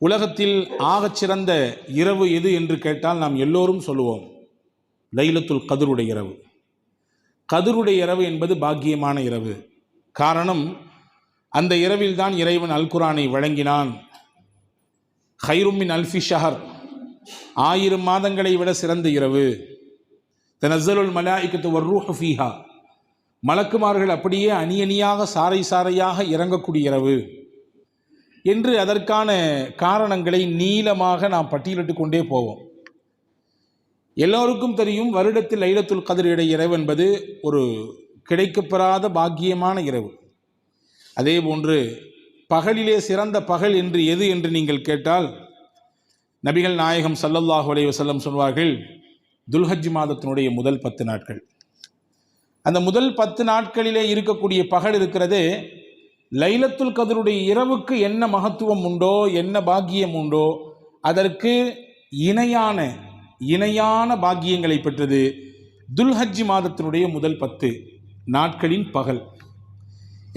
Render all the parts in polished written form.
உலகத்தில் ஆகச்சிறந்த இரவு எது என்று கேட்டால் நாம் எல்லோரும் சொல்லுவோம் லைலத்துல் கத்ருடைய இரவு. கத்ருடைய இரவு என்பது பாக்கியமான இரவு. காரணம், அந்த இரவில் தான் இறைவன் அல் குர்ஆனை வழங்கினான். ஹைரும் மின் அல்ஃபி ஷஹர், 1000 மாதங்களை விட சிறந்த இரவு. தனஸ்ஸலுல் மலாயிகத்து வர்ரூஹு ஃபீஹா, மலக்குமார்கள் அப்படியே அணியணியாக சாறை சாறையாக இறங்கக்கூடிய இரவு என்று அதற்கான காரணங்களை நீளமாக நாம் பட்டியலிட்டு கொண்டே போவோம். எல்லோருக்கும் தெரியும், வருடத்தில் லைலத்துல் கத்ருடைய இரவு என்பது ஒரு கிடைக்கப்பெறாத பாக்கியமான இரவு. அதே போன்று பகலிலே சிறந்த பகல் என்று எது என்று நீங்கள் கேட்டால், நபிகள் நாயகம் ஸல்லல்லாஹு அலைஹி வஸல்லம் சொல்வார்கள், துல்ஹஜ் மாதத்தினுடைய முதல் 10 நாட்கள். அந்த முதல் 10 நாட்களிலே இருக்கக்கூடிய பகல் இருக்கிறதே, லைலத்துல் கத்ருடைய இரவுக்கு என்ன மகத்துவம் உண்டோ, என்ன பாக்கியம் உண்டோ, அதற்கு இணையான பாக்கியங்களை பெற்றது துல்ஹஜ் மாதத்தினுடைய முதல் 10 நாட்களின் பகல்.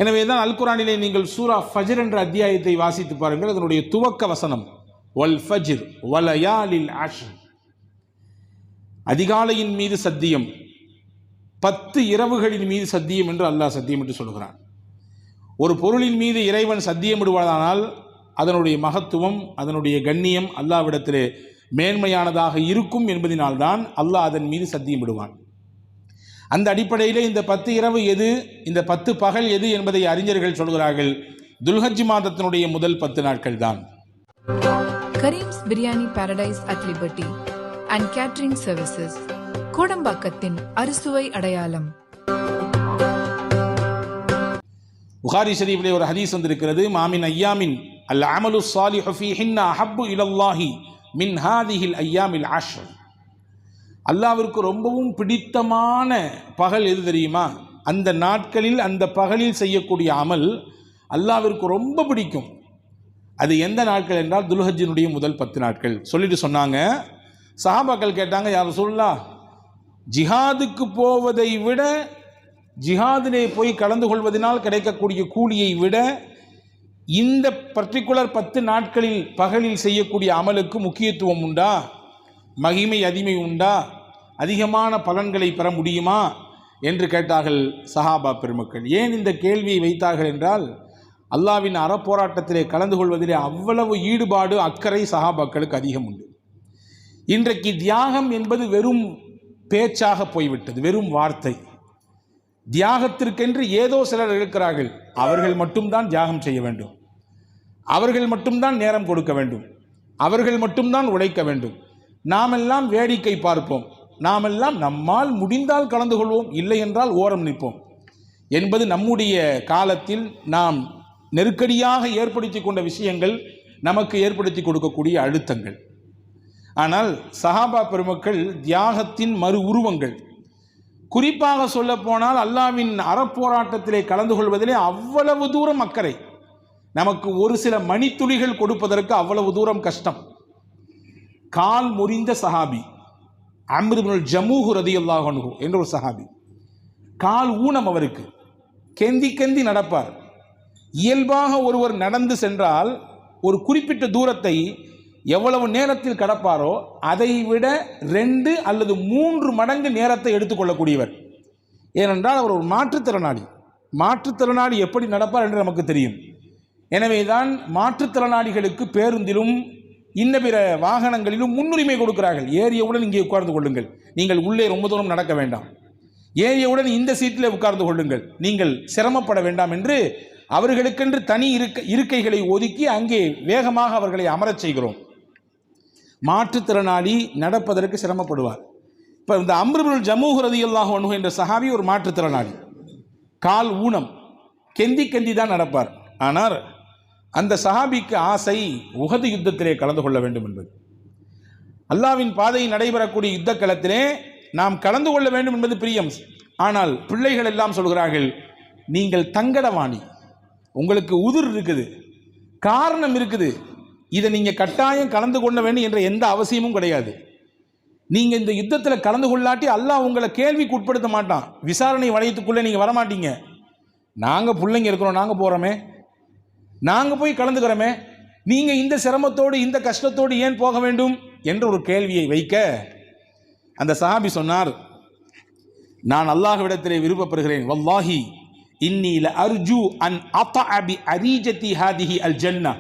எனவே தான் அல் குர்ஆனிலே நீங்கள் சூரா ஃபஜ்ர் என்ற அத்தியாயத்தை வாசித்து பாருங்கள். அதனுடைய துவக்க வசனம் வல் ஃபஜ்ர் வலயாலில் அஷ்ர், அதிகாலையின் மீது சத்தியம், 10 இரவுகளின் மீது சத்தியம் என்று அல்லாஹ் சத்தியம் என்று சொல்கிறான். ஒரு பொருளின் மீது இறைவன் சத்தியமிடுவதானால் அதனுடைய மகத்துவம், அதனுடைய கண்ணியம் அல்லாஹ்விடத்திலே மேன்மையானதாக இருக்கும் என்பதனால்தான் அல்லாஹ் அதன் மீது சத்தியமிடுவான். அந்த அடிப்படையிலே இந்த 10 இரவு எது, இந்த 10 பகல் எது என்பதை அறிஞர்கள் சொல்கிறார்கள், துல்ஹஜ் மாதத்தினுடைய முதல் 10 நாட்கள் தான். Karim's biryani paradise at liberty and catering services, கோடம்பாக்கத்தின் அறுசுவை அடையாளம். புகாரி ஷரீஃபிலே ஒரு ஹதீஸ் வந்திருக்கிறது, மாமின் ஐயாமின் அல் அமலு ஸாலிஹு ஃபீஹின்ன அஹப்பு இலல்லாஹி மின் ஹாதிஹில் ஐயாமில் அஷ்ர். அல்லாஹ்விற்கு ரொம்பவும் பிடித்தமான பகல் எது தெரியுமா? அந்த நாட்களில் அந்த பகலில் செய்யக்கூடிய அமல் அல்லாஹ்விற்கு ரொம்ப பிடிக்கும். அது எந்த நாட்கள் என்றால் துல்ஹஜ்ஜினுடைய முதல் 10 நாட்கள். சொல்லிட்டு சொன்னாங்க, சஹாபாக்கள் கேட்டாங்க, யா ரசூலுல்லாஹ், ஜிஹாதுக்கு போவதை விட, ஜிஹாதிலே போய் கலந்து கொள்வதனால் கிடைக்கக்கூடிய கூலியை விட இந்த பர்டிகுலர் 10 நாட்களில் பகலில் செய்யக்கூடிய அமலுக்கு முக்கியத்துவம் உண்டா, மகிமை அதிமை உண்டா, அதிகமான பலன்களை பெற முடியுமா என்று கேட்டார்கள் சஹாபா பெருமக்கள். ஏன் இந்த கேள்வியை வைத்தார்கள் என்றால், அல்லாஹ்வின் அறப்போராட்டத்திலே கலந்து கொள்வதிலே அவ்வளவு ஈடுபாடு, அக்கறை சஹாபாக்களுக்கு அதிகம் உண்டு. இன்றைக்கு தியாகம் என்பது வெறும் பேச்சாக போய்விட்டது, வெறும் வார்த்தை. தியாகத்திற்கென்று ஏதோ சிலர் இருக்கிறார்கள், அவர்கள் மட்டும்தான் தியாகம் செய்ய வேண்டும், அவர்கள் மட்டும்தான் நேரம் கொடுக்க வேண்டும், அவர்கள் மட்டும்தான் உழைக்க வேண்டும், நாமெல்லாம் வேடிக்கை பார்ப்போம், நாமெல்லாம் நம்மால் முடிந்தால் கலந்து கொள்வோம், இல்லை என்றால் ஓரம் நிற்போம் என்பது நம்முடைய காலத்தில் நாம் நெருக்கடியாக ஏற்படுத்தி கொண்ட விஷயங்கள், நமக்கு ஏற்படுத்தி கொடுக்கக்கூடிய அழுத்தங்கள். ஆனால் சஹாபா பெருமக்கள் தியாகத்தின் மறு உருவங்கள். குறிப்பாக சொல்ல போனால் அல்லாஹ்வின் அறப்போராட்டத்திலே கலந்து கொள்வதிலே அவ்வளவு தூரம் அக்கறை. நமக்கு ஒரு சில மணித்துளிகள் கொடுப்பதற்கு அவ்வளவு தூரம் கஷ்டம். கால் முறிந்த சஹாபி அம்ர் இப்னுல் ஜமூஹ் ரலியல்லாஹு அன்ஹு என்ற ஒரு சஹாபி, கால் ஊனம், அவருக்கு கெந்தி நடப்பார். இயல்பாக ஒருவர் நடந்து சென்றால் ஒரு குறிப்பிட்ட தூரத்தை எவ்வளவு நேரத்தில் கடப்பாரோ அதை விட 2 அல்லது 3 மடங்கு நேரத்தை எடுத்துக்கொள்ளக்கூடியவர். ஏனென்றால் அவர் ஒரு மாற்றுத்திறனாளி எப்படி நடப்பார் என்று நமக்கு தெரியும். எனவே தான் மாற்றுத்திறனாளிகளுக்கு பேருந்திலும் இன்ன பிற வாகனங்களிலும் முன்னுரிமை கொடுக்கிறார்கள். ஏறியவுடன் இங்கே உட்கார்ந்து கொள்ளுங்கள், நீங்கள் உள்ளே ரொம்ப தூரம் நடக்க வேண்டாம், ஏறியவுடன் இந்த சீட்டில் உட்கார்ந்து கொள்ளுங்கள், நீங்கள் சிரமப்பட வேண்டாம் என்று அவர்களுக்கென்று தனி இருக்கைகளை ஒதுக்கி அங்கே வேகமாக அவர்களை அமரச் செய்கிறோம். மாற்றுத்திறனாளி நடப்பதற்கு சிரமப்படுவார். இப்போ இந்த அம்ர் இப்னுல் ஜமூஹ் ரலியல்லாஹு அன்ஹு என்ற சஹாபி ஒரு மாற்றுத்திறனாளி, கால் ஊனம், கெந்தி தான் நடப்பார். ஆனால் அந்த சஹாபிக்கு ஆசை உஹது யுத்தத்திலே கலந்து கொள்ள வேண்டும் என்பது. அல்லாஹ்வின் பாதையில் நடைபெறக்கூடிய யுத்த களத்திலே நாம் கலந்து கொள்ள வேண்டும் என்பது பிரியம். ஆனால் பிள்ளைகள் எல்லாம் சொல்கிறார்கள், நீங்கள் தங்கடவாணி, உங்களுக்கு உதிர் இருக்குது, காரணம் இருக்குது, இதை நீங்கள் கட்டாயம் கலந்து கொள்ள வேண்டும் என்ற எந்த அவசியமும் கிடையாது. நீங்கள் இந்த யுத்தத்தில் கலந்து கொள்ளாட்டி அல்லாஹ் உங்களை கேள்விக்கு உட்படுத்த மாட்டான், விசாரணை வளையத்துக்குள்ளே நீங்கள் வரமாட்டீங்க. நாங்கள் பிள்ளைங்க இருக்கிறோம், நாங்கள் போகிறோமே, நாங்கள் போய் கலந்துக்கிறோமே, நீங்க இந்த சிரமத்தோடு இந்த கஷ்டத்தோடு ஏன் போக வேண்டும் என்ற ஒரு கேள்வியை வைக்க அந்த சஹாபி சொன்னார், நான் அல்லாஹ்விடத்திலே விருப்பப்படுகிறேன், வல்லாஹி இன்னி லஅர்ஜு அன் அத்அ பி அரீஜதி ஹாதிஹி அல் ஜன்னah.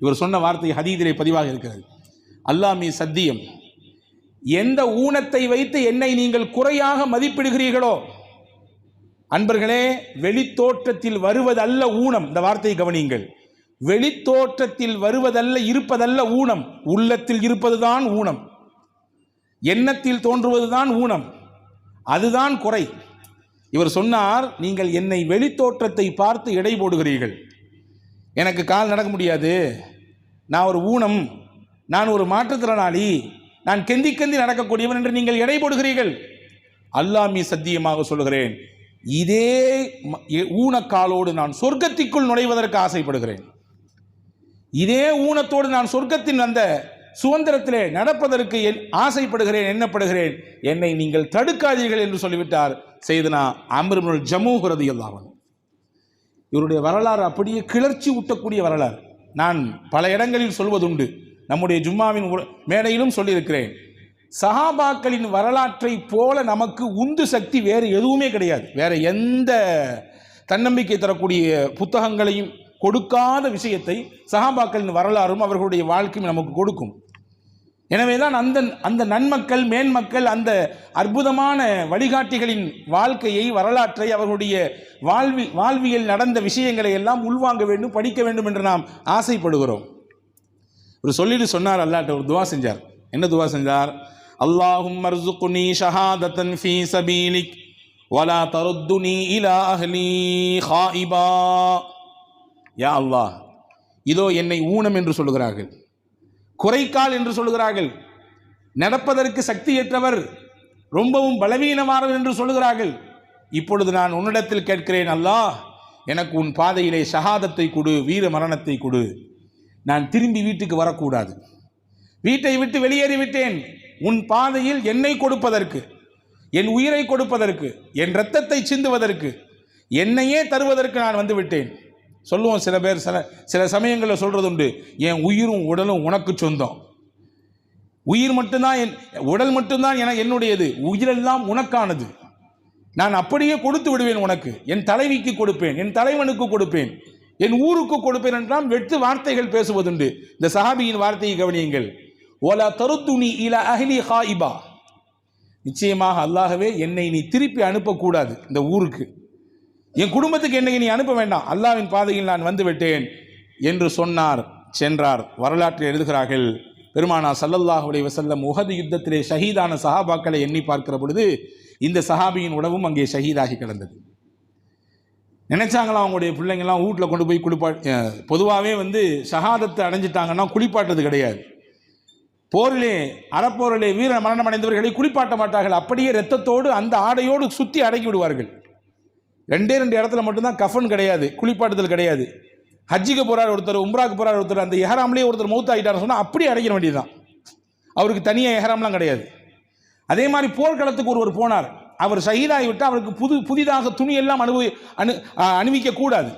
இவர் சொன்ன வார்த்தை ஹதீஸிலே பதிவாக இருக்கிறது. அல்லாஹ் மீ சத்தியம், எந்த ஊனத்தை வைத்து என்னை நீங்கள் குறையாக மதிப்பிடுகிறீர்களோ, அன்பர்களே, வெளித்தோற்றத்தில் வருவதல்ல ஊனம், இந்த வார்த்தையை கவனியுங்கள். வெளித்தோற்றத்தில் வருவதல்ல, இருப்பதல்ல ஊனம், உள்ளத்தில் இருப்பதுதான் ஊனம், எண்ணத்தில் தோன்றுவதுதான் ஊனம், அதுதான் குறை. இவர் சொன்னார், நீங்கள் என்னை வெளித்தோற்றத்தை பார்த்து எடை போடுகிறீர்கள். எனக்கு கால் நடக்க முடியாது, நான் ஒரு ஊனம், நான் ஒரு மாற்றுத்திறனாளி, நான் கெந்தி கெந்தி நடக்கக்கூடியவன் என்று நீங்கள் எடை போடுகிறீர்கள். அல்லாஹ் மீ சத்தியமாக சொல்கிறேன், இதே ஊனக்காலோடு நான் சொர்க்கத்திற்குள் நுழைவதற்கு ஆசைப்படுகிறேன். இதே ஊனத்தோடு நான் சொர்க்கத்தின் அந்த சுதந்திரத்திலே நடப்பதற்கு ஆசைப்படுகிறேன், எண்ணப்படுகிறேன். என்னை நீங்கள் தடுக்காதீர்கள் என்று சொல்லிவிட்டார் சையதுனா அம்ர் இப்னுல் ஜமூஹ் ரலியல்லாஹு அன்ஹு. இவருடைய வரலாறு அப்படியே கிளர்ச்சி ஊட்டக்கூடிய வரலாறு. நான் பல இடங்களில் சொல்வதுண்டு, நம்முடைய ஜும்மாவின் மேடையிலும் சொல்லியிருக்கிறேன். சஹாபாக்களின் வரலாற்றை போல நமக்கு உந்து சக்தி வேறு எதுவுமே கிடையாது. வேற எந்த தன்னம்பிக்கை தரக்கூடிய புத்தகங்களையும் கொடுக்காத விஷயத்தை சஹாபாக்களின் வரலாறும் அவர்களுடைய வாழ்க்கையும் நமக்கு கொடுக்கும். எனவேதான் அந்த நன்மக்கள், மேன்மக்கள், அந்த அற்புதமான வழிகாட்டிகளின் வாழ்க்கையை, வரலாற்றை, அவர்களுடைய வாழ்வியல் நடந்த விஷயங்களை எல்லாம் உள்வாங்க வேண்டும், படிக்க வேண்டும் என்று நாம் ஆசைப்படுகிறோம். ஒரு சொல்லிட்டு சொன்னார், அல்லாஹ்ட்ட ஒரு துவா செஞ்சார். என்ன துவா செஞ்சார்? அல்லாஹும்ம அர்ஸுக்னி ஷஹாதத்தன் ஃபீ சபீலிக் வலா தருத்துனி இலா அஹ்லி ஹாயிபா. யா அல்லாஹ், இதோ என்னை ஊனம் என்று சொல்லுகிறார்கள், குறைக்கால் என்று சொல்லுகிறார்கள், நடப்பதற்கு சக்தியற்றவர், ரொம்பவும் பலவீனமானவர் என்று சொல்லுகிறார்கள். இப்பொழுது நான் உன்னிடத்தில் கேட்கிறேன், அல்லாஹ் எனக்கு உன் பாதையிலே ஷஹாதத்தை கொடு, வீர மரணத்தை கொடு. நான் திரும்பி வீட்டுக்கு வரக்கூடாது, வீட்டை விட்டு வெளியேறிவிட்டேன், உன் பாதையில் என்னை கொடுப்பதற்கு, என் உயிரை கொடுப்பதற்கு, என் இரத்தத்தை சிந்துவதற்கு, என்னையே தருவதற்கு நான் வந்து விட்டேன். சொல்லுவோம் சில பேர், சில சமயங்களில் சொல்றது உண்டு, என் உயிரும் உடலும் உனக்கு சொந்தம், உயிர் மட்டும்தான் உடல் மட்டும்தான் என்னுடையது, உயிரெல்லாம் உனக்கானது, நான் அப்படியே கொடுத்து விடுவேன் உனக்கு, என் தலைவிக்கு கொடுப்பேன், என் தலைவனுக்கு கொடுப்பேன், என் ஊருக்கு கொடுப்பேன் என்றால் வெற்று வார்த்தைகள் பேசுவதுண்டு. இந்த சஹாபியின் வார்த்தையை கவனியுங்கள். ஒலா தருத்துனி இலா அஹ்லி ஹாயிபா, நிச்சயமாக அல்லாஹ்வே என்னை நீ திருப்பி அனுப்பக்கூடாது இந்த ஊருக்கு, என் குடும்பத்துக்கு என்னை நீ அனுப்ப வேண்டாம், அல்லாஹ்வின் பாதையில் நான் வந்து விட்டேன் என்று சொன்னார், சென்றார். வரலாற்றில் எழுதுகிறார்கள், பெருமானா ஸல்லல்லாஹு அலைஹி வஸல்லம் உஹது யுத்தத்திலே ஷஹீதான சஹாபாக்களை எண்ணி பார்க்கிற பொழுது இந்த சஹாபியின் உடவும் அங்கே ஷஹீதாகி கிடந்தது. நினைச்சாங்களாம் அவங்களுடைய பிள்ளைங்கள்லாம் வீட்டில் கொண்டு போய் பொதுவாகவே ஷஹாதத்தை அடைஞ்சிட்டாங்கன்னா குளிப்பாட்டுறது கிடையாது. போரிலே, அறப்போரிலே வீர மரணம் அடைந்தவர்களை குளிப்பாட்ட மாட்டார்கள், அப்படியே இரத்தத்தோடு அந்த ஆடையோடு சுற்றி அடக்கி விடுவார்கள். ரெண்டே இடத்துல மட்டும்தான் கஃபன் கிடையாது, குளிப்பாட்டுதல் கிடையாது. ஹஜ்ஜிக்கு போகிறார் ஒருத்தர், உம்ராக்கு போகிறார் ஒருத்தர், அந்த எஹராம்லேயே ஒருத்தர் மௌத் ஆகிட்டார் சொன்னால் அப்படியே அடைக்கிற வேண்டியதுதான், அவருக்கு தனியாக எஹராம்லாம் கிடையாது. அதே மாதிரி போர்க்களத்துக்கு ஒருவர் போனார், அவர் ஷஹீதாகிவிட்டால் அவருக்கு புதிதாக துணியெல்லாம் அணிவிக்கக்கூடாது,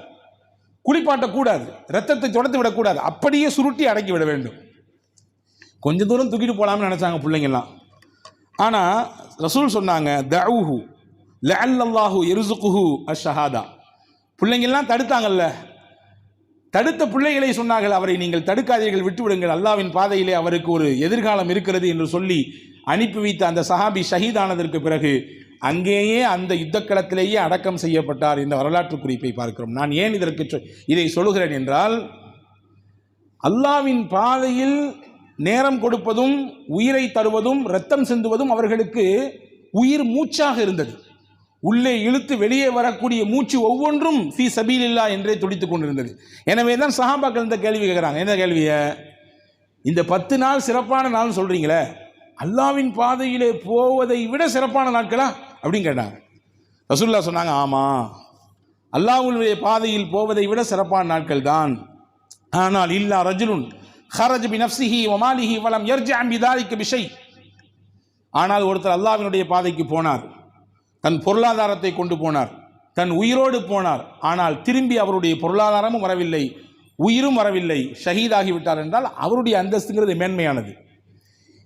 குளிப்பாட்டக்கூடாது, இரத்தத்தை தொடர்த்து விடக்கூடாது, அப்படியே சுருட்டி அடக்கி விட வேண்டும். கொஞ்சம் தூரம் தூக்கிட்டு போகலாம்னு நினச்சாங்க பிள்ளைங்கள்லாம். ஆனால் ரசூல் சொன்னாங்க, தஊஹு லஅல்லல்லாஹு யர்ஸுகுஹு அஷ்ஷஹாதா. பிள்ளைங்கள்லாம் தடுத்தாங்கல்ல, தடுத்த பிள்ளைகளை சொன்னார்கள், அவரை நீங்கள் தடுக்காதீர்கள், விட்டுவிடுங்கள், அல்லாஹ்வின் பாதையிலே அவருக்கு ஒரு எதிர்காலம் இருக்கிறது என்று சொல்லி அனுப்பி வைத்த அந்த சஹாபி ஷஹீதானதற்கு பிறகு அங்கேயே அந்த யுத்தக்களத்திலேயே அடக்கம் செய்யப்பட்டார். இந்த வரலாற்று குறிப்பை பார்க்கிறோம். நான் ஏன் இதை சொல்லுகிறேன் என்றால், அல்லாஹ்வின் பாதையில் நேரம் கொடுப்பதும், உயிரை தருவதும், இரத்தம் சிந்துவதும் அவர்களுக்கு உயிர் மூச்சாக இருந்தது. உள்ளே இழுத்து வெளியே வரக்கூடிய மூச்சு ஒவ்வொன்றும் ஃபீ சபீலில்லாஹ் என்றே துடித்துக் கொண்டிருந்தது. எனவே தான் சஹாபாக்கள் இந்த கேள்வி கேட்குறாங்க. என்ன கேள்வியை? இந்த 10 நாள் சிறப்பான நாள்னு சொல்கிறீங்களே, அல்லாஹ்வின் பாதையிலே போவதை விட சிறப்பான நாட்களா அப்படின்னு கேட்டாங்க. ரசூலுல்லாஹ் சொன்னாங்க, ஆமாம், அல்லாஹ்வுடைய பாதையில் போவதை விட சிறப்பான நாட்கள் தான். ஆனால் இல்லா ரஜுலுன் ஹரஜ பி நஃப்ஸிஹி வ மாலிஹி வ லம் யர்ஜி பி தாலிக பிஷை. ஆனால் ஒருத்தர் அல்லாஹ்வினுடைய பாதைக்கு போனார், தன் பொருளாதாரத்தை கொண்டு போனார், தன் உயிரோடு போனார், ஆனால் திரும்பி அவருடைய பொருளாதாரமும் வரவில்லை, உயிரும் வரவில்லை, ஷஹீதாகிவிட்டார் என்றால் அவருடைய அந்தஸ்துங்கிறது மேன்மையானது.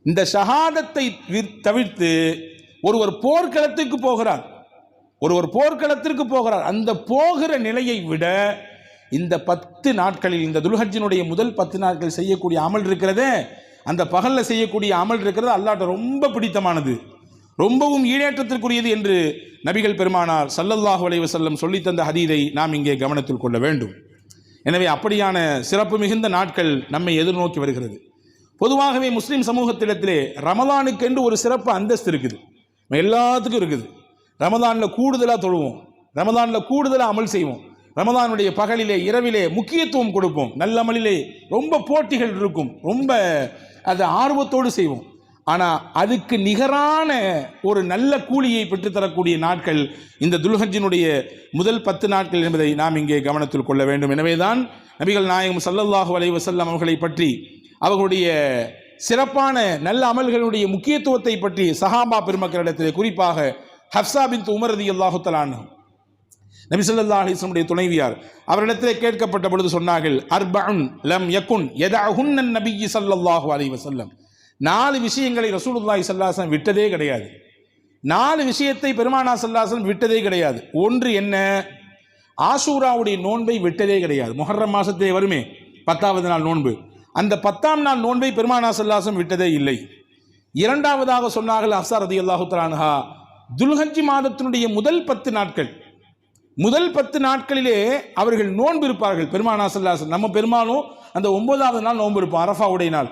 இந்த ஷஹாதத்தை தவிர்த்து ஒருவர் போர்க்களத்துக்கு போகிறார், அந்த போகிற நிலையை விட இந்த 10 நாட்களில், இந்த துல்ஹஜ்ஜினுடைய முதல் 10 நாட்கள் செய்யக்கூடிய அமல் இருக்கிறதே, அந்த பகலில் செய்யக்கூடிய அமல் இருக்கிறது அல்லாஹ்ட்ட ரொம்ப பிடித்தமானது, ரொம்பவும் ஈடேற்றத்திற்குரியது என்று நபிகள் பெருமானார் ஸல்லல்லாஹு அலைஹி வஸல்லம் சொல்லித்தந்த ஹதீதை நாம் இங்கே கவனத்தில் கொள்ள வேண்டும். எனவே அப்படியான சிறப்பு மிகுந்த நாட்கள் நம்மை எதிர்நோக்கி வருகிறது. பொதுவாகவே முஸ்லீம் சமூகத்திடத்திலே ரமலானுக்கென்று ஒரு சிறப்பு அந்தஸ்து இருக்குது, எல்லாத்துக்கும் இருக்குது. ரமலானில் கூடுதலாக தொழுவோம், ரமலானில் கூடுதலாக அமல் செய்வோம், ரமலானுடைய பகலிலே இரவிலே முக்கியத்துவம் கொடுப்போம், நல்ல அமலிலே ரொம்ப போட்டிகள் இருக்கும், ரொம்ப அதை ஆர்வத்தோடு செய்வோம். ஆனால் அதுக்கு நிகரான ஒரு நல்ல கூலியை பெற்றுத்தரக்கூடிய நாட்கள் இந்த துல்ஹஜ்ஜினுடைய முதல் 10 நாட்கள் என்பதை நாம் இங்கே கவனத்தில் கொள்ள வேண்டும். எனவேதான் நபிகள் நாயகம் ஸல்லல்லாஹு அலைஹி வஸல்லம் அவர்களை பற்றி, அவர்களுடைய சிறப்பான நல்ல அமல்களுடைய முக்கியத்துவத்தை பற்றி சஹாபா பெருமக்களிடத்திலே, குறிப்பாக ஹப்ஸா பின்த் உமர் ரலியல்லாஹு தஆலா அன்ஹா, நபி ஸல்லல்லாஹு அலைஹி வஸல்லம் துணைவியார், அவரிடத்திலே கேட்கப்பட்ட பொழுது சொன்னார்கள், அர்பஉன் லம் யகுன் யதஅஹுன்ன நபிய் ஸல்லல்லாஹு அலைஹி வஸல்லம், 4 விஷயங்களை ரசூலுல்லாஹி ஸல்லல்லாஹு அலைஹி வஸல்லம் விட்டதே கிடையாது. 4 விஷயத்தை பெருமானார் ஸல்லல்லாஹு அலைஹி வஸல்லம் விட்டதே கிடையாது. ஒன்று என்ன? ஆஷூராவுடைய நோன்பை விட்டதே கிடையாது. முஹர்ரம் மாசத்திலே வருமே 10வது நாள் நோன்பு, அந்த 10ஆம் நாள் நோன்பை பெருமானார் ஸல்லல்லாஹு அலைஹி வஸல்லம் விட்டதே இல்லை. இரண்டாவதாக சொன்னார்கள் ஹப்ஸா ரலியல்லாஹு தஆலா அன்ஹா, துல்ஹஜ் மாதத்தினுடைய முதல் 10 நாட்களிலே அவர்கள் நோன்பு இருப்பார்கள் பெருமானார் ஸல்லல்லாஹு அலைஹி வஸல்லம். நம்ம பெருமானும் அந்த 9வது நாள் நோன்பு இருப்போம், அரஃபாவுடைய நாள்.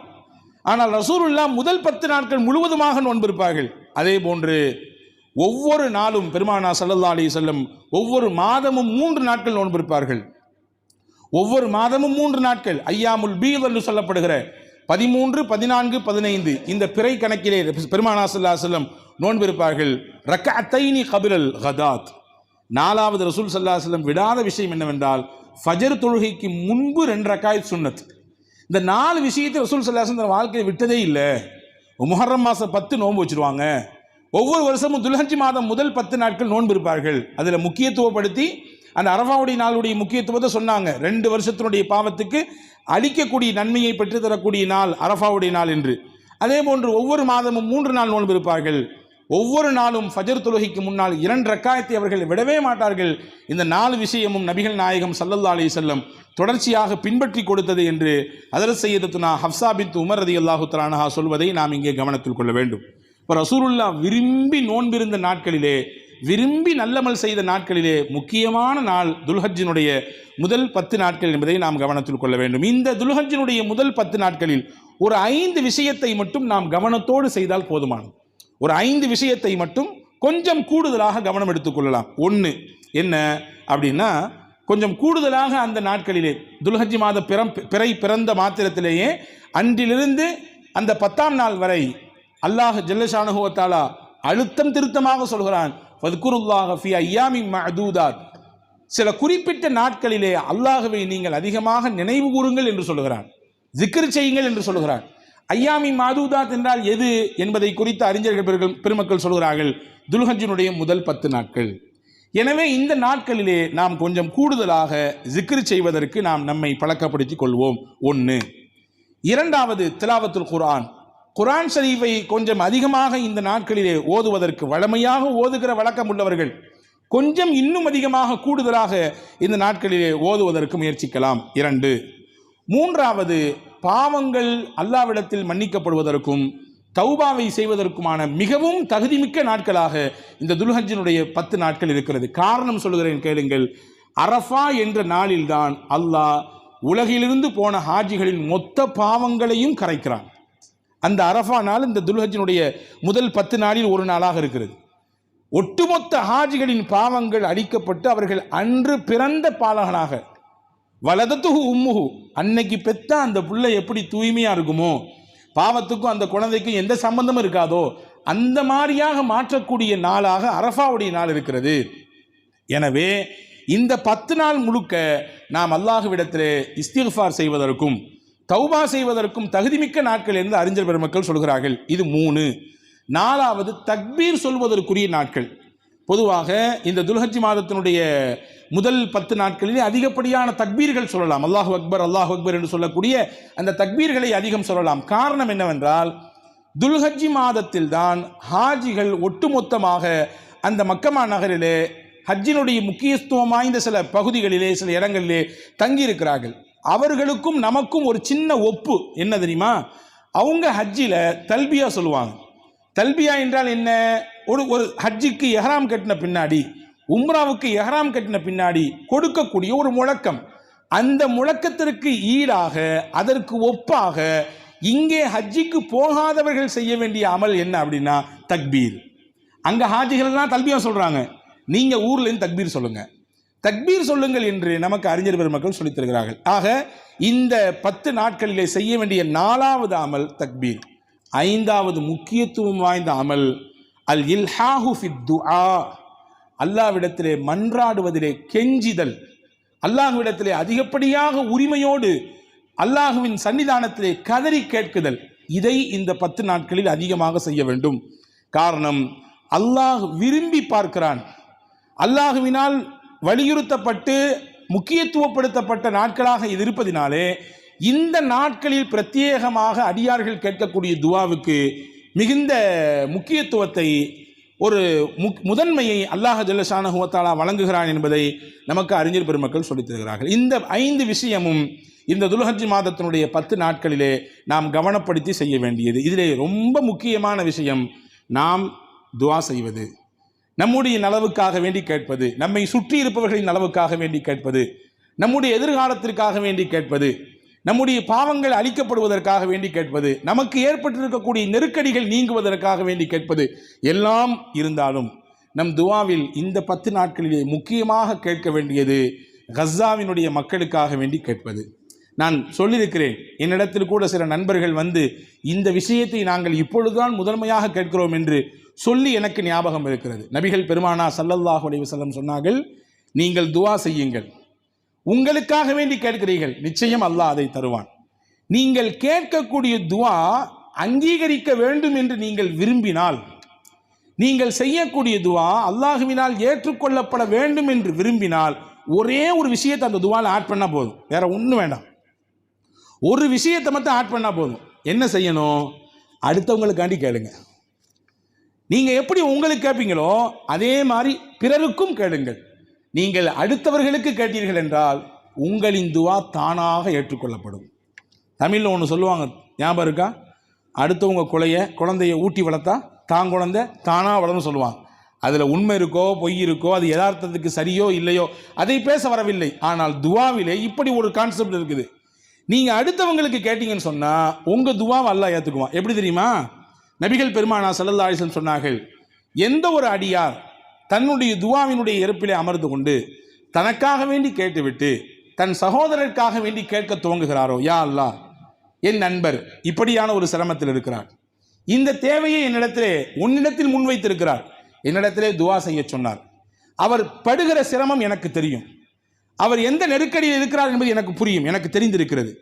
ஆனால் ரசூலுல்லாஹ் முதல் 10 நாட்கள் முழுவதுமாக நோன்பு இருப்பார்கள். அதே போன்று ஒவ்வொரு நாளும் பெருமானார் ஸல்லல்லாஹு அலைஹி வஸல்லம் ஒவ்வொரு மாதமும் 3 நாட்கள் நோன்பு இருப்பார்கள். ஒவ்வொரு மாதமும் 3 நாட்கள், ஐயாமுல் பீத் என்று சொல்லப்படுகிற 13, 14, 15 இந்த பிறை கணக்கிலே பெருமானார் ஸல்லல்லாஹு அலைஹி வஸல்லம் நோன்பு இருப்பார்கள். ரக்அத்தைனி கபிலல் கதாத், 4வது ரசூல் ஸல்லல்லாஹு அலைஹி வஸல்லம் விடாத விஷயம் என்னவென்றால் ஃபஜர் தொழுகைக்கு முன்பு 2 ரக்காயத் சுன்னத். இந்த 4 விஷயத்தை ரசூல் ஸல்லல்லாஹு அலைஹி வஸல்லம் வாழ்க்கையை விட்டதே இல்லை. முஹர்ரம் மாதம் 10 நோன்பு வச்சுருவாங்க, ஒவ்வொரு வருஷமும் துல்ஹஜ் மாதம் முதல் 10 நாட்கள் நோன்பு இருப்பார்கள். அதில் முக்கியத்துவப்படுத்தி அந்த அரஃபாவுடைய நாளுடைய முக்கியத்துவத்தை சொன்னாங்க. 2 வருஷத்தினுடைய பாவத்துக்கு அளிக்கக்கூடிய நன்மையை பெற்றுத்தரக்கூடிய நாள் அரஃபாவுடைய நாள் என்று. அதே போன்று ஒவ்வொரு மாதமும் 3 நாள் நோன்பு இருப்பார்கள். ஒவ்வொரு நாளும் ஃபஜர் தொழுகைக்கு முன்னால் 2 ரக்காயத்தை அவர்கள் விடவே மாட்டார்கள். இந்த 4 விஷயமும் நபிகள் நாயகம் ஸல்லல்லாஹு அலைஹி வஸல்லம் தொடர்ச்சியாக பின்பற்றி கொடுத்தது என்று ஹஜ்ரத் சையதத்துனா ஹப்ஸா பின்த் உமர் ரலியல்லாஹு தஆலா அன்ஹா சொல்வதை நாம் இங்கே கவனத்தில் கொள்ள வேண்டும். இப்போ ரசூலுல்லாஹ் விரும்பி நோன்பிருந்த நாட்களிலே, விரும்பி நல்லமல் செய்த நாட்களிலே முக்கியமான நாள் துல்ஹஜ்ஜினுடைய முதல் 10 நாட்கள் என்பதை நாம் கவனத்தில் கொள்ள வேண்டும். இந்த துல்ஹஜ்ஜினுடைய முதல் 10 நாட்களில் ஒரு 5 விஷயத்தை மட்டும் நாம் கவனத்தோடு செய்தால் போதுமானது. ஒரு 5 விஷயத்தை மட்டும் கொஞ்சம் கூடுதலாக கவனம் எடுத்துக்கொள்ளலாம். ஒன்று என்ன அப்படின்னா, கொஞ்சம் கூடுதலாக அந்த நாட்களிலே துல்ஹஜ் மாத பிறை பிறந்த மாத்திரத்திலேயே அன்றிலிருந்து அந்த 10ஆம் நாள் வரை அல்லாஹ் ஜல்லஷானஹு வ தஆலா அழுத்தம் திருத்தமாக சொல்கிறான், ஃபத்குருல்லாஹ ஃபீ அய்யாமின் மஅதூதாத், சில குறிப்பிட்ட நாட்களிலே அல்லாஹ்வை நீங்கள் அதிகமாக நினைவு கூறுங்கள் என்று சொல்கிறான், ஜிக்ர் செய்யுங்கள் என்று சொல்கிறான். ஐயாமின் மஅதூதாத் என்றால் எது என்பதை குறித்த அறிஞர்கள் பெருமக்கள் சொல்கிறார்கள், துல்ஹஜ்ஜினுடைய முதல் 10 நாட்கள். எனவே இந்த நாட்களிலே நாம் கொஞ்சம் கூடுதலாக ஜிக்ர் செய்வதற்கு நாம் நம்மை பழக்கப்படுத்திக் கொள்வோம். 1. 2வது திலாவத்துல் குர்ஆன், குர்ஆன் ஷரீஃபை கொஞ்சம் அதிகமாக இந்த நாட்களிலே ஓதுவதற்கு, வழமையாக ஓதுகிற வழக்கம் உள்ளவர்கள் கொஞ்சம் இன்னும் அதிகமாக கூடுதலாக இந்த நாட்களிலே ஓதுவதற்கு முயற்சிக்கலாம். 2. 3வது பாவங்கள் அல்லாஹ்விடத்தில் மன்னிக்கப்படுவதற்கும் தௌபாவை செய்வதற்குமான மிகவும் தகுதிமிக்க நாட்களாக இந்த துல்ஹஜ்ஜினுடைய 10 நாட்கள் இருக்கிறது. காரணம் சொல்கிறேன் கேளுங்கள். அரஃபா என்ற நாளில்தான் அல்லாஹ் உலகிலிருந்து போன ஹாஜிகளின் மொத்த பாவங்களையும் கரைக்கிறான். அந்த அரஃபா நாள் இந்த துல்ஹஜ்ஜினுடைய முதல் 10 நாளில் ஒரு நாளாக இருக்கிறது. ஒட்டுமொத்த ஹாஜிகளின் பாவங்கள் அழிக்கப்பட்டு அவர்கள் அன்று பிறந்த பாலகனாக, வலதத்துஹு உம்முஹு, அன்னைக்கு பெத்த அந்த பிள்ளை எப்படி தூய்மையா இருக்குமோ, பாவத்துக்கும் அந்த குழந்தைக்கும் எந்த சம்பந்தமும் இருக்காதோ, அந்த மாதிரியாக மாற்றக்கூடிய நாளாக அரஃபாவுடைய நாள் இருக்கிறது. எனவே இந்த 10 நாள் முழுக்க நாம் அல்லாஹ்விடத்திலே இஸ்திக்ஃபார் செய்வதற்கும் தௌபா செய்வதற்கும் தகுதிமிக்க நாட்கள் என்று அறிஞர் பெருமக்கள் சொல்கிறார்கள். இது 3. 4வது தக்பீர் சொல்வதற்குரிய நாட்கள். பொதுவாக இந்த துல்ஹஜ் மாதத்தினுடைய முதல் 10 நாட்களிலே அதிகப்படியான தக்பீர்கள் சொல்லலாம். அல்லாஹு அக்பர் அல்லாஹு அக்பர் என்று சொல்லக்கூடிய அந்த தக்பீர்களை அதிகம் சொல்லலாம். காரணம் என்னவென்றால், துல்ஹஜ் மாதத்தில் தான் ஹாஜிகள் ஒட்டுமொத்தமாக அந்த மக்கமா நகரிலே ஹஜ்ஜினுடைய முக்கியத்துவம் வாய்ந்த சில பகுதிகளிலே, சில இடங்களிலே தங்கியிருக்கிறார்கள். அவர்களுக்கும் நமக்கும் ஒரு சின்ன ஒப்பு என்ன தெரியுமா? அவங்க ஹஜ்ஜில் தல்பியா சொல்லுவாங்க. தல்பியா என்றால் என்ன? ஒரு ஹஜ்ஜுக்கு எஹ்ராம் கட்டின பின்னாடி, உம்ராவுக்கு எஹ்ராம் கட்டின பின்னாடி கொடுக்கக்கூடிய ஒரு முழக்கம். அந்த முழக்கத்திற்கு ஈடாக, அதற்கு ஒப்பாக இங்கே ஹஜ்ஜிக்கு போகாதவர்கள் செய்ய வேண்டிய அமல் என்ன அப்படின்னா தக்பீர். அங்கே ஹாஜிகள்லாம் தல்பியா சொல்கிறாங்க, நீங்கள் ஊர்லேருந்து தக்பீர் சொல்லுங்கள், தக்பீர் சொல்லுங்கள் என்று நமக்கு அறிஞர் பெருமக்கள் சொல்லித் தருகிறார்கள். ஆக இந்த 10 நாட்களிலே செய்ய வேண்டிய 4வது அமல் தக்பீர். 5வது முக்கியத்துவம் வாய்ந்த அமல் அல் இல்ஹாஹு ஃபித் துஆ, அல்லாஹ்விடத்திலே மன்றாடுவதிலே கெஞ்சிதல், அல்லாஹ்விடத்திலே அதிகப்படியாக உரிமையோடு அல்லாஹுவின் சன்னிதானத்திலே கதறி கேட்குதல். இதை இந்த 10 நாட்களில் அதிகமாக செய்ய வேண்டும். காரணம், அல்லாஹ் விரும்பி பார்க்கிறான். அல்லாஹுவினால் வலியுறுத்தப்பட்டு முக்கியத்துவப்படுத்தப்பட்ட நாட்களாக இது இருப்பதினாலே இந்த நாட்களில் பிரத்யேகமாக அடியார்கள் கேட்கக்கூடிய துவாவுக்கு மிகுந்த முக்கியத்துவத்தை, ஒரு முதன்மையை அல்லாஹ் ஜல்ல ஷானஹு வ தஆலா வழங்குகிறான் என்பதை நமக்கு அறிஞர் பெருமக்கள் சொல்லித் தருகிறார்கள். இந்த 5 விஷயமும் இந்த துல்ஹஜ் மாதத்தினுடைய 10 நாட்களிலே நாம் கவனப்படுத்தி செய்ய வேண்டியது. இதிலே ரொம்ப முக்கியமான விஷயம், நாம் துவா செய்வது, நம்முடைய நலவுக்காக வேண்டி கேட்பது, நம்மை சுற்றி இருப்பவர்களின் நலவுக்காக வேண்டி கேட்பது, நம்முடைய எதிர்காலத்திற்காக வேண்டி கேட்பது, நம்முடைய பாவங்கள் அழிக்கப்படுவதற்காக வேண்டி கேட்பது, நமக்கு ஏற்பட்டிருக்கக்கூடிய நெருக்கடிகள் நீங்குவதற்காக வேண்டி கேட்பது எல்லாம் இருந்தாலும் நம் துவாவில் இந்த 10 நாட்களிலே முக்கியமாக கேட்க வேண்டியது கஸாவினுடைய மக்களுக்காக வேண்டி கேட்பது. நான் சொல்லியிருக்கிறேன், என்னிடத்தில் கூட சில நண்பர்கள் வந்து இந்த விஷயத்தை நாங்கள் இப்பொழுதுதான் முதன்மையாக கேட்கிறோம் என்று சொல்லி எனக்கு ஞாபகம் இருக்கிறது. நபிகள் பெருமானா ஸல்லல்லாஹு அலைஹி வஸல்லம் சொன்னார்கள், நீங்கள் துவா செய்யுங்கள், உங்களுக்காக வேண்டி கேட்கிறீர்கள், நிச்சயம் அல்லாஹ் அதை தருவான். நீங்கள் கேட்கக்கூடிய துவா அங்கீகரிக்க வேண்டும் என்று நீங்கள் விரும்பினால், நீங்கள் செய்யக்கூடிய துவா அல்லாஹுவினால் ஏற்றுக்கொள்ளப்பட வேண்டும் என்று விரும்பினால், ஒரே ஒரு விஷயத்தை அந்த துவாவில் ஆட் பண்ணால் போதும், வேற ஒன்றும் வேண்டாம். ஒரு விஷயத்தை மட்டும் ஆட் பண்ணால் போதும். என்ன செய்யணும்? அடுத்தவங்களுக்காண்டி கேளுங்க. நீங்கள் எப்படி உங்களுக்கு கேட்பீங்களோ அதே மாதிரி பிறருக்கும் கேளுங்கள். நீங்கள் அடுத்தவர்களுக்கு கேட்டீர்கள் என்றால் உங்களின் துவா தானாக ஏற்றுக்கொள்ளப்படும். தமிழில் ஒன்று சொல்லுவாங்க, ஞாபகம் இருக்கா? அடுத்தவங்க குழந்தைய ஊட்டி வளர்த்தா தான் குழந்தை தானாக வளர்ந்து சொல்லுவாங்க. அதில் உண்மை இருக்கோ பொய் இருக்கோ, அது யதார்த்தத்துக்கு சரியோ இல்லையோ அதை பேச வரவில்லை. ஆனால் துவாவிலே இப்படி ஒரு கான்செப்ட் இருக்குது. நீங்கள் அடுத்தவங்களுக்கு கேட்டீங்கன்னு சொன்னால் உங்கள் துவாவை அல்லாஹ் ஏற்றுக்குவான். எப்படி தெரியுமா? நபிகள் பெருமானா ஸல்லல்லாஹு அலைஹி வஸல்லம் சொன்னார்கள், எந்த ஒரு அடியார் தன்னுடைய துவாவினுடைய இருப்பிலே அமர்ந்து கொண்டு தனக்காக வேண்டி கேட்டுவிட்டு தன் சகோதரருக்காக வேண்டி கேட்க துவங்குகிறாரோ, யா அல்லாஹ், என் நண்பர் இப்படியான ஒரு சிரமத்தில் இருக்கிறார், இந்த தேவையை உன்னிடத்தில் முன்வைத்திருக்கிறார், என்னிடத்திலே துவா செய்ய சொன்னார், அவர் படுகிற சிரமம் எனக்கு தெரியும், அவர் எந்த நெருக்கடியில் இருக்கிறார் என்பது எனக்கு புரியும், எனக்கு தெரிந்திருக்கிறது,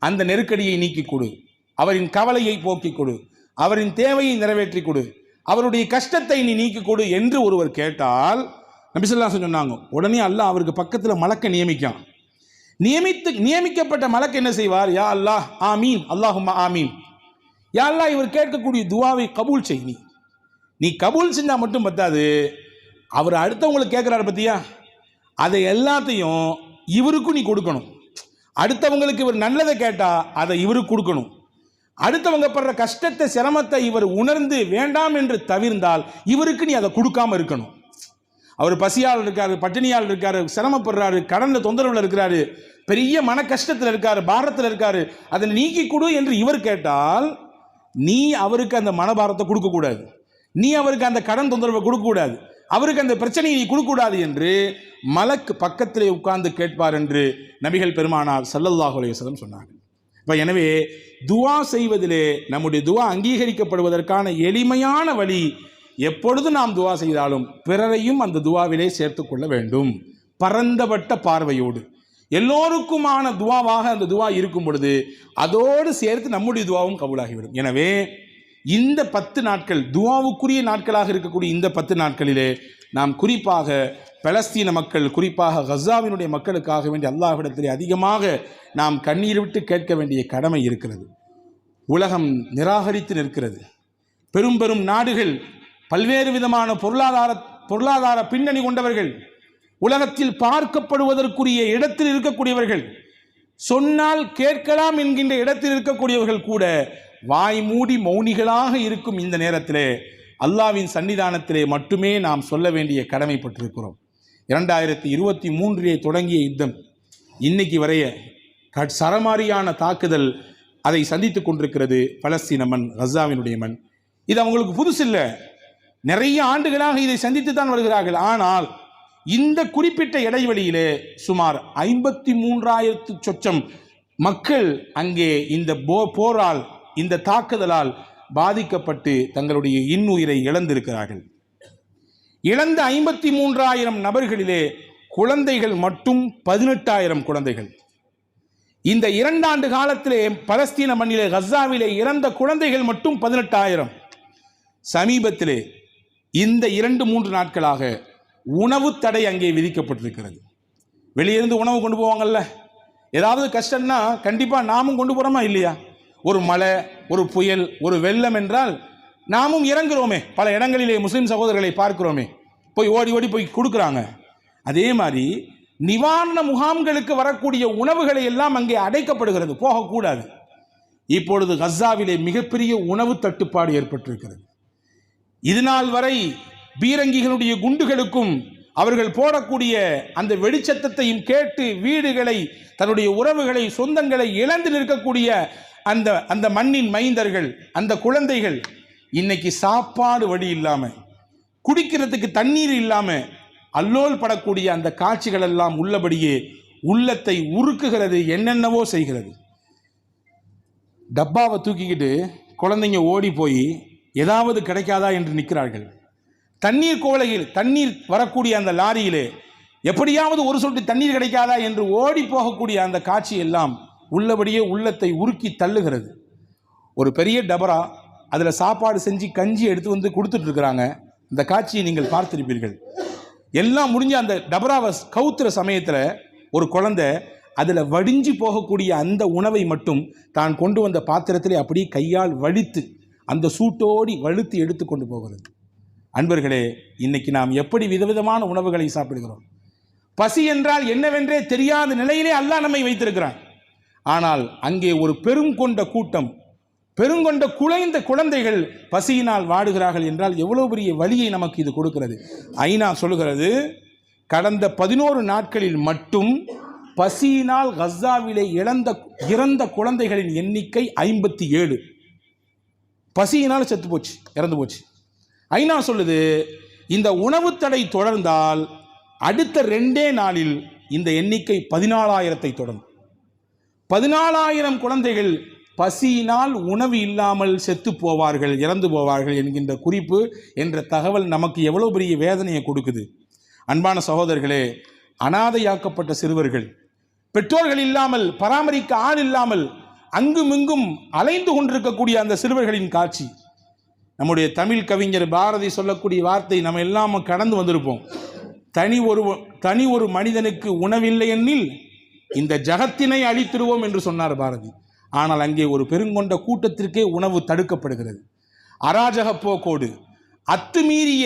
அந்த நெருக்கடியை நீக்கி கொடு, அவரின் கவலையை போக்கி கொடு, அவரின் தேவையை நிறைவேற்றி கொடு, அவருடைய கஷ்டத்தை நீ நீக்கி கொடு என்று ஒருவர் கேட்டால், நபி ஸல்லல்லாஹு அலைஹி வஸல்லம் சொன்னாங்க, உடனே அல்லாஹ் அவருக்கு பக்கத்தில் மலக்கை நியமிக்கான். நியமிக்கப்பட்ட மலக்கு என்ன செய்வார்? யா அல்லாஹ் ஆமீன், அல்லாஹும்ம ஆமீன், யா அல்லாஹ் இவர் கேட்கக்கூடிய துவாவை கபூல் செய். நீ கபூல் செஞ்சா மட்டும் பத்தாது, அவர் அடுத்தவங்களுக்கு கேட்குறாரு பத்தியா, அதை எல்லாத்தையும் இவருக்கும் நீ கொடுக்கணும். அடுத்தவங்களுக்கு இவர் நல்லதை கேட்டா அதை இவருக்கு கொடுக்கணும். அடுத்தவங்க படுற கஷ்டத்தை சிரமத்தை இவர் உணர்ந்து வேண்டாம் என்று தவிர்ந்தால் இவருக்கு நீ அதை கொடுக்காம இருக்கணும். அவர் பசியால் இருக்காரு, பட்டினியால் இருக்காரு, சிரமப்படுறாரு, கடன்ல தொந்தரவுல இருக்கிறாரு, பெரிய மன கஷ்டத்தில் இருக்காரு, பாரத்தில் இருக்காரு, அதை நீக்கி கொடு என்று இவர் கேட்டால் நீ அவருக்கு அந்த மனபாரத்தை கொடுக்கக்கூடாது, நீ அவருக்கு அந்த கடன் தொந்தரவை கொடுக்கக்கூடாது, அவருக்கு அந்த பிரச்சனையை நீ கொடுக்கக்கூடாது என்று மலக்கு பக்கத்திலே உட்கார்ந்து கேட்பார் என்று நபிகள் பெருமானார் ஸல்லல்லாஹு அலைஹி வஸல்லம் சொன்னார்கள். இப்போ எனவே துவா செய்வதிலே நம்முடைய துவா அங்கீகரிக்கப்படுவதற்கான எளிமையான வழி, எப்பொழுது நாம் துவா செய்தாலும் பிறரையும் அந்த துவாவிலே சேர்த்து கொள்ள வேண்டும். பரந்தப்பட்ட பார்வையோடு எல்லோருக்குமான துவாவாக அந்த துவா இருக்கும் பொழுது அதோடு சேர்த்து நம்முடைய துவாவும் கபூலாகிவிடும். எனவே இந்த 10 நாட்கள் துவாவுக்குரிய நாட்களாக இருக்கக்கூடிய இந்த 10 நாட்களிலே நாம் குறிப்பாக பலஸ்தீன மக்கள், குறிப்பாக கஸாவினுடைய மக்களுக்காக வேண்டிய அல்லாஹ்விடத்திலே அதிகமாக நாம் கண்ணீர் விட்டு கேட்க வேண்டிய கடமை இருக்கிறது. உலகம் நிராகரித்து நிற்கிறது. பெரும் பெரும் நாடுகள், பல்வேறு விதமான பொருளாதார பின்னணி கொண்டவர்கள், உலகத்தில் பார்க்கப்படுவதற்குரிய இடத்தில் இருக்கக்கூடியவர்கள், சொன்னால் கேட்கலாம் என்கின்ற இடத்தில் இருக்கக்கூடியவர்கள் கூட வாய் மூடி மௌனிகளாக இருக்கும் இந்த நேரத்திலே அல்லாஹ்வின் சன்னிதானத்திலே மட்டுமே நாம் சொல்ல வேண்டிய கடமைப்பட்டிருக்கிறோம். 2023 தொடங்கிய யுத்தம் இன்னைக்கு வரைய சரமாரியான தாக்குதல் அதை சந்தித்து கொண்டிருக்கிறது. பலஸ்தீன மண், கஸாவினுடைய மண், இது அவங்களுக்கு புதுசு இல்லை. நிறைய ஆண்டுகளாக இதை சந்தித்து தான் வருகிறார்கள். ஆனால் இந்த குறிப்பிட்ட இடைவெளியிலே சுமார் 53,000 சொச்சம் மக்கள் அங்கே இந்த போரால், இந்த தாக்குதலால் பாதிக்கப்பட்டு தங்களுடைய இன்னுயிரை இழந்திருக்கிறார்கள். இழந்த 53,000 நபர்களிலே குழந்தைகள் மட்டும் 18,000 குழந்தைகள். இந்த 2 ஆண்டு காலத்திலே பலஸ்தீன மண்ணிலே, கஸாவிலே இறந்த குழந்தைகள் மட்டும் 18,000. சமீபத்திலே இந்த 2-3 நாட்களாக உணவு தடை அங்கே விதிக்கப்பட்டிருக்கிறது. வெளியிருந்து உணவு கொண்டு போவாங்கல்ல, ஏதாவது கஷ்டம்னா கண்டிப்பாக நாமும் கொண்டு போகிறோமா இல்லையா? ஒரு மழை, ஒரு புயல், ஒரு வெள்ளம் என்றால் நாமும் இறங்குறோமே. பல இடங்களிலே முஸ்லிம் சகோதரர்களை பார்க்கிறோமே, போய் ஓடி ஓடி போய் கொடுக்குறாங்க. அதே மாதிரி நிவாரண முகாம்களுக்கு வரக்கூடிய உணவுகளை எல்லாம் அங்கே அடைக்கப்படுகிறது, போகக்கூடாது. இப்பொழுது கஸாவிலே மிகப்பெரிய உணவு தட்டுப்பாடு ஏற்பட்டிருக்கிறது. இதுநாள் வரை பீரங்கிகளுடைய குண்டுகளுக்கும் அவர்கள் போடக்கூடிய அந்த வெடிச்சத்தத்தையும் கேட்டு வீடுகளை, தன்னுடைய உறவுகளை, சொந்தங்களை இழந்து நிற்கக்கூடிய அந்த மண்ணின் மைந்தர்கள், அந்த குழந்தைகள் இன்னைக்கு சாப்பாடு வழி இல்லாமல், குடிக்கிறதுக்கு தண்ணீர் இல்லாமல் அல்லோல் படக்கூடிய அந்த காட்சிகள் எல்லாம் உள்ளபடியே உள்ளத்தை உருக்குகிறது, என்னென்னவோ செய்கிறது. டப்பாவை தூக்கிக்கிட்டு குழந்தைங்க ஓடி போய் ஏதாவது கிடைக்காதா என்று நிற்கிறார்கள். தண்ணீர் கோலையில் தண்ணீர் வரக்கூடிய அந்த லாரியிலே எப்படியாவது ஒரு சொட்டு தண்ணீர் கிடைக்காதா என்று ஓடி போகக்கூடிய அந்த காட்சி எல்லாம் உள்ளபடியே உள்ளத்தை உருக்கி தள்ளுகிறது. ஒரு பெரிய டபரா, அதில் சாப்பாடு செஞ்சு கஞ்சி எடுத்து வந்து கொடுத்துட்டு இருக்கிறாங்க. இந்த காட்சியை நீங்கள் பார்த்திருப்பீர்கள். எல்லாம் முடிஞ்ச அந்த டபராவை கவுத்துற சமயத்தில் ஒரு குழந்தை அதில் வடிஞ்சு போகக்கூடிய அந்த உணவை மட்டும் தான் கொண்டு வந்த பாத்திரத்திலே அப்படியே கையால் வலித்து, அந்த சூட்டோடி வலுத்து எடுத்து கொண்டு போகிறது. அன்பர்களே, இன்னைக்கு நாம் எப்படி விதவிதமான உணவுகளை சாப்பிடுகிறோம். பசி என்றால் என்னவென்றே தெரியாத நிலையிலே அல்லாஹ் நம்மை வைத்திருக்கிறான். ஆனால் அங்கே ஒரு பெருங்கொண்ட கூட்டம், பெருங்கொண்ட குலைந்த குழந்தைகள் பசியினால் வாடுகிறார்கள் என்றால் எவ்வளவு பெரிய வலியை நமக்கு இது கொடுக்கிறது. ஐநா சொல்கிறது, கடந்த 11 நாட்களில் மட்டும் பசியினால் கஸாவிலே இறந்த குழந்தைகளின் எண்ணிக்கை 57. பசியினால் செத்து போச்சு, இறந்து போச்சு. ஐநா சொல்லுது, இந்த உணவு தடை தொடர்ந்தால் அடுத்த 2 நாளில் இந்த எண்ணிக்கை 14,000 தொடரும். 14,000 குழந்தைகள் பசியினால் உணவு இல்லாமல் செத்து போவார்கள், இறந்து போவார்கள் என்கின்ற குறிப்பு என்ற தகவல் நமக்கு எவ்வளவு பெரிய வேதனையை கொடுக்குது. அன்பான சகோதரர்களே, அனாதையாக்கப்பட்ட சிறுவர்கள், பெற்றோர்கள் இல்லாமல், பராமரிக்க ஆள் இல்லாமல் அங்குமிங்கும் அலைந்து கொண்டிருக்கக்கூடிய அந்த சிறுவர்களின் காட்சி. நம்முடைய தமிழ் கவிஞர் பாரதி சொல்லக்கூடிய வார்த்தை நம்ம எல்லாம் கடந்து வந்திருப்போம். தனி ஒரு மனிதனுக்கு உணவில்லை எனில் இந்த ஜகத்தினை அழித்திடுவோம் என்று சொன்னார் பாரதி. ஆனால் அங்கே ஒரு பெருங்கொண்ட கூட்டத்திற்கே உணவு தடுக்கப்படுகிறது. அராஜக போக்கோடு, அத்துமீறிய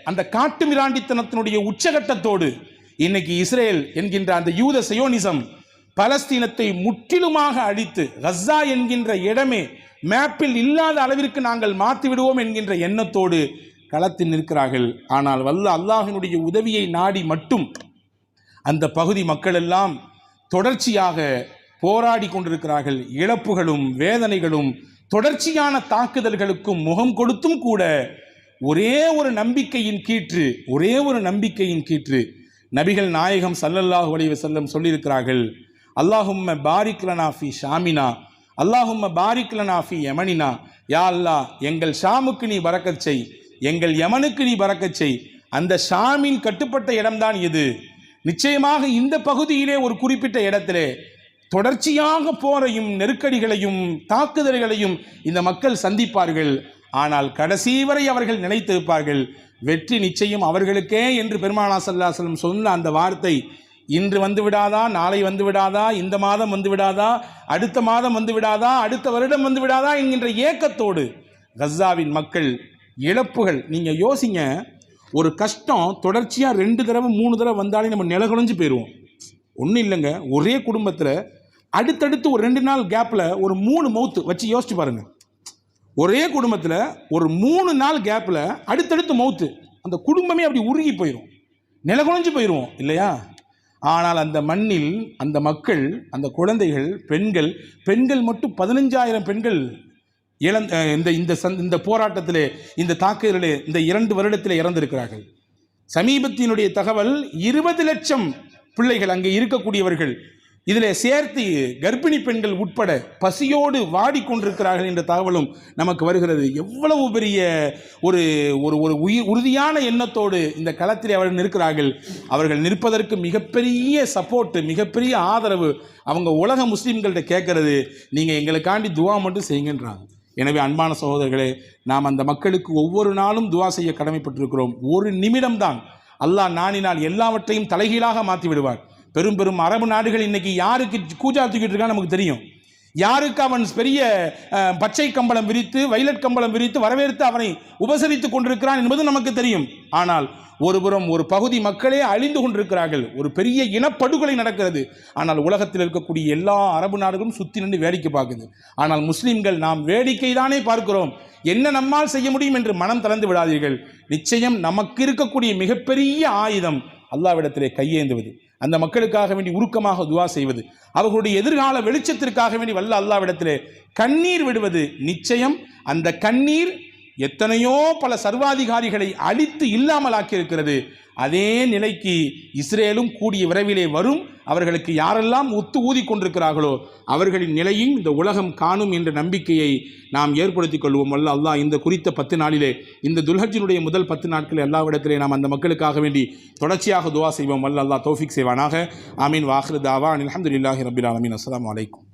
அந்த காட்டு மிராண்டித்தனத்தினுடைய உச்சகட்டத்தோடு இன்னைக்கு இஸ்ரேல் என்கின்ற அந்த யூத சயோனிசம் பலஸ்தீனத்தை முற்றிலுமாக அழித்து, கஸா என்கின்ற இடமே மேப்பில் இல்லாத அளவிற்கு நாங்கள் மாற்றி விடுவோம் என்கின்ற எண்ணத்தோடு களத்தில் நிற்கிறார்கள். ஆனால் வல்ல அல்லாஹினுடைய உதவியை நாடி மட்டும் அந்த பகுதி மக்கள் எல்லாம் தொடர்ச்சியாக போராடி கொண்டிருக்கிறார்கள். இழப்புகளும் வேதனைகளும் தொடர்ச்சியான தாக்குதல்களுக்கும் முகம் கொடுத்தும் கூட ஒரே ஒரு நம்பிக்கையின் கீற்று நபிகள் நாயகம் ஸல்லல்லாஹு அலைஹி வஸல்லம் சொல்லியிருக்கிறார்கள், அல்லாஹும்ம பாரிக் லனா ஃபீ ஷாமினா, அல்லாஹும்ம பாரிக் லனா ஃபீ யமனினா. யா அல்லாஹ், எங்கள் ஷாமுக்கு நீ பரக்கத் செய், எங்கள் யமனுக்கு நீ பரக்கத் செய். அந்த ஷாமின் கட்டுப்பட்ட இடம்தான் இது. நிச்சயமாக இந்த பகுதியிலே ஒரு குறிப்பிட்ட இடத்திலே தொடர்ச்சியாக போரையும் நெருக்கடிகளையும் தாக்குதல்களையும் இந்த மக்கள் சந்திப்பார்கள். ஆனால் கடைசி வரை அவர்கள் நிலைத்திருப்பார்கள். வெற்றி நிச்சயம் அவர்களுக்கே என்று பெருமானார் ஸல்லல்லாஹு அலைஹி வஸல்லம் சொன்ன அந்த வார்த்தை இன்று வந்து விடாதா, நாளை வந்து விடாதா, இந்த மாதம் வந்து விடாதா, அடுத்த மாதம் வந்து விடாதா, அடுத்த வருடம் வந்து விடாதா என்கின்ற ஏக்கத்தோடு கஸாவின் மக்கள் இழப்புகள். நீங்கள் யோசிங்க, ஒரு கஷ்டம் தொடர்ச்சியாக 2 தடவை 3 தடவை வந்தாலே நம்ம நிலகுலைஞ்சு போயிடுவோம். ஒன்றும் இல்லைங்க, ஒரே குடும்பத்தில் அடுத்தடுத்து ஒரு 2 நாள் கேப்பில் ஒரு 3 மவுத்து வச்சு யோசிச்சு பாருங்கள். ஒரே குடும்பத்தில் ஒரு 3 நாள் கேப்பில் அடுத்தடுத்து மவுத்து, அந்த குடும்பமே அப்படி உருகி போயிடும், நிலகுலைஞ்சு போயிடுவோம் இல்லையா? ஆனால் அந்த மண்ணில் அந்த மக்கள், அந்த குழந்தைகள், பெண்கள் மட்டும் 15,000 பெண்கள் இந்த போராட்டத்திலே, இந்த தாக்குதலிலே, இந்த 2 வருடத்திலே இறந்திருக்கிறார்கள். சமீபத்தினுடைய தகவல் 20 லட்சம் பிள்ளைகள் அங்கே இருக்கக்கூடியவர்கள், இதில் சேர்த்து கர்ப்பிணி பெண்கள் உட்பட பசியோடு வாடிக்கொண்டிருக்கிறார்கள் என்ற தகவலும் நமக்கு வருகிறது. எவ்வளவு பெரிய ஒரு ஒரு உறுதியான எண்ணத்தோடு இந்த களத்தில் அவர்கள் நிற்கிறார்கள். அவர்கள் நிற்பதற்கு மிகப்பெரிய சப்போர்ட்டு, மிகப்பெரிய ஆதரவு அவங்க உலக முஸ்லீம்கள்கிட்ட கேட்கறது, நீங்கள் எங்களுக்காண்டி துவா மட்டும் செய்யுங்கன்றாங்க. எனவே அன்பான சகோதரர்களே, நாம் அந்த மக்களுக்கு ஒவ்வொரு நாளும் துவா செய்ய கடமைப்பட்டிருக்கிறோம். ஒரு நிமிடம்தான் அல்லாஹ் நாடினால் எல்லாவற்றையும் தலைகீழாக மாற்றி விடுவார். பெரும் பெரும் அரபு நாடுகள் இன்னைக்கு யாருக்கு கூஜா தூக்கிட்டு இருக்கான்னு நமக்கு தெரியும். யாருக்கு அவன் பெரிய பச்சை கம்பளம் விரித்து, வைலட் கம்பளம் விரித்து வரவேற்று அவனை உபசரித்து கொண்டிருக்கிறான் என்பது நமக்கு தெரியும். ஆனால் ஒருபுறம் ஒரு பகுதி மக்களே அழிந்து கொண்டிருக்கிறார்கள், ஒரு பெரிய இனப்படுகொலை நடக்கிறது. ஆனால் உலகத்தில் இருக்கக்கூடிய எல்லா அரபு நாடுகளும் சுற்றி நின்று வேடிக்கை பார்க்குது. ஆனால் முஸ்லீம்கள் நாம் வேடிக்கை தானே பார்க்கிறோம், என்ன நம்மால் செய்ய முடியும் என்று மனம் தளர்ந்து விடாதீர்கள். நிச்சயம் நமக்கு இருக்கக்கூடிய மிகப்பெரிய ஆயுதம் அல்லாஹ்விடத்திலே கையேந்துவது, அந்த மக்களுக்காக வேண்டி உருக்கமாக துவா செய்வது, அவர்களுடைய எதிர்கால வெளிச்சத்திற்காக வேண்டி வல்ல அல்லாஹ்விடத்திலே கண்ணீர் விடுவது. நிச்சயம் அந்த கண்ணீர் எத்தனையோ பல சர்வாதிகாரிகளை அழித்து இல்லாமல் ஆக்கியிருக்கிறது. அதே நிலைக்கு இஸ்ரேலும் கூடிய விரைவிலே வரும். அவர்களுக்கு யாரெல்லாம் ஒத்து ஊதி கொண்டிருக்கிறார்களோ அவர்களின் நிலையும் இந்த உலகம் காணும் என்ற நம்பிக்கையை நாம் ஏற்படுத்திக் கொள்வோம். அல்ல அல்லாஹ் இந்த குறித்த 10 நாளிலே, இந்த துல்ஹஜ்ஜினுடைய முதல் 10 நாட்களில் எல்லாவிடத்திலே நாம் அந்த மக்களுக்காக வேண்டி தொடர்ச்சியாக துவா செய்வோம். அல்ல அல்லாஹ் தௌஃபீக் செய்வானாக. ஆமீன். வாஹிரு தாவா அல்ஹம்துலில்லாஹி ரப்பில் ஆலமீன். அஸ்ஸலாமு அலைக்கும்.